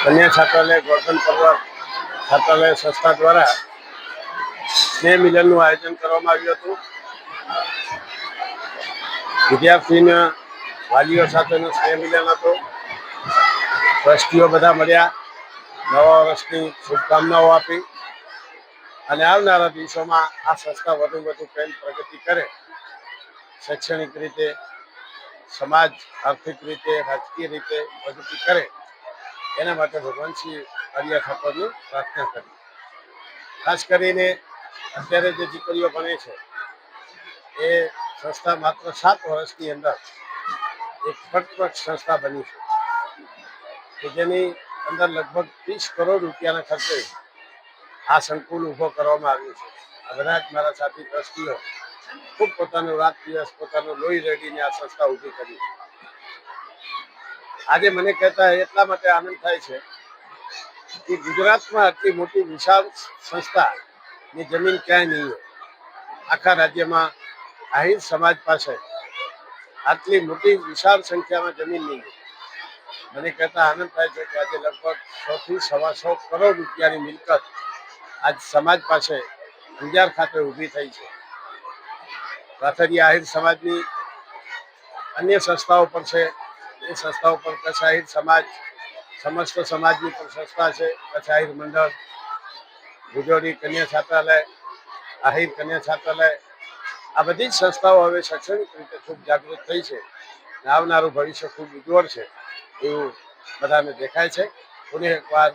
કન્યા છાત્રાલય ગોર્ધન પર્વત છાત્રાલય સંસ્થા દ્વારા સ્નેહ મિલનનું આયોજન કરવામાં આવ્યું હતું. વિદ્યાર્થીના વાલીઓ સાથેનું સ્નેહ મિલન હતું. ટ્રસ્ટીઓ બધા મળ્યા, નવા વર્ષની શુભકામનાઓ આપી અને આવનારા દિવસોમાં આ સંસ્થા વધુ પ્રેમ પ્રગતિ કરે, શૈક્ષણિક રીતે, સમાજ આર્થિક રીતે, રાજકીય રીતે પ્રગતિ કરે, એના માટે ભગવાન શ્રી આર્ય ઠાકોરની પ્રાર્થના કરી. ખાસ કરીને અત્યારે જે દીકરીઓ ભણે છે એ સંસ્થા માત્ર 7 વર્ષની અંદર એક પરફેક્ટ સંસ્થા બની છે કે જેની અંદર લગભગ 30 કરોડ રૂપિયાના ખર્ચે આ સંકુલ ઊભો કરવામાં આવ્યું છે. આ બધા જ મારા સાથી ટ્રસ્ટીઓ ખૂબ પોતાનો રાત દિવસ પોતાનું લોહી રેડીને આ સંસ્થા ઊભી કરી. આજે મને કહેતા એટલા માટે આનંદ થાય છે કે ગુજરાતમાં આટલી મોટી વિશાળ સંસ્થાની જમીન ક્યાંય નહીં હોય. આખા રાજ્યમાં આહિર સમાજ પાસે આટલી મોટી વિશાળ સંખ્યામાં જમીન નહીં હોય. મને કહેતા આનંદ થાય છે કે આજે લગભગ 100 થી 125 કરોડ રૂપિયાની મિલકત આજ સમાજ પાસે અંજાર ખાતે ઊભી થઈ છે. રાથડિયા આહિર સમાજની અન્ય સંસ્થાઓ પણ છે. એ સંસ્થાઓ પર કચ્છ આહિર સમાજ, સમસ્ત સમાજની પણ સંસ્થા છે. કચ્છ આહિર મંડળ, ભુજોડી કન્યા છાત્રાલય, આહિર કન્યા છાત્રાલય, આ બધી જ સંસ્થાઓ હવે શૈક્ષણિક રીતે ખૂબ જાગૃત થઈ છે અને આવનારું ભવિષ્ય ખૂબ ઉજ્જવળ છે એવું બધાને દેખાય છે. પુનઃ એકવાર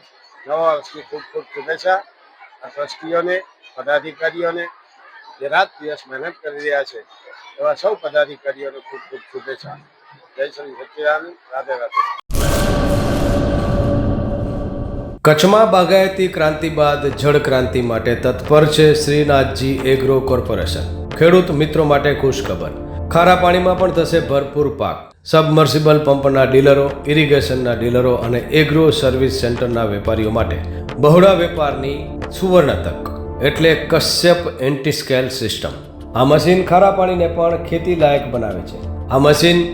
નવા વર્ષની ખૂબ ખૂબ શુભેચ્છા. આ ટ્રસ્ટીઓને, પદાધિકારીઓને જે રાત દિવસ મહેનત કરી રહ્યા છે એવા સૌ પદાધિકારીઓને ખૂબ ખૂબ શુભેચ્છા. જય શ્રી સચ્ચિદાનંદ. રાધે રાધે. કચ્છમાં બાગાયતી ક્રાંતિ બાદ જળ ક્રાંતિ માટે તત્પર છે શ્રીનાથજી એગ્રો કોર્પોરેશન. ખેડૂત મિત્રો માટે ખુશખબર, ખારા પાણીમાં પણ થશે ભરપૂર પાક. સબમર્સિબલ પંપના ડીલરો, ઇરિગેશનના ડીલરો અને એગ્રો સર્વિસ સેન્ટરના વેપારીઓ માટે બહોળા વેપારની સુવર્ણ તક એટલે કશ્યપ એન્ટીસ્કેલ સિસ્ટમ. આ મશીન ખારા પાણીને પણ ખેતી લાયક બનાવે છે. આ મશીન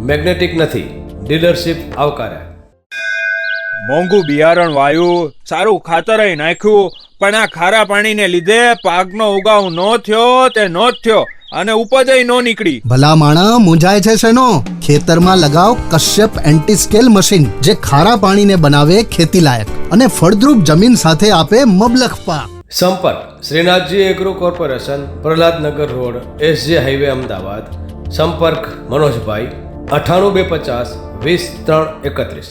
મેગ્નેટિક નથી, ડીલરશીપ આવકાર્યા. મોંઘું બિયારણ વાયું, સારું ખાતર નાખ્યું, પણ આ ખારા પાણીને લીધે પાકનો ઉગાવ નો થયો તે નો જ થયો અને ઉપજ નો નીકળી. ભલા માણા મૂંઝાય છે શેનો? ખેતરમાં લગાવ કશ્યપ એન્ટીસ્કેલ મશીન, જે ખારા પાણીને બનાવે ખેતી લાયક અને ફળદ્રુપ જમીન સાથે આપે મબલખ પાક. સંપર્ક Shrinathji agro corporation, Prahlad Nagar road, SJ highway, Ahmedabad. સંપર્ક મનોજભાઈ 98 250 20 3 31.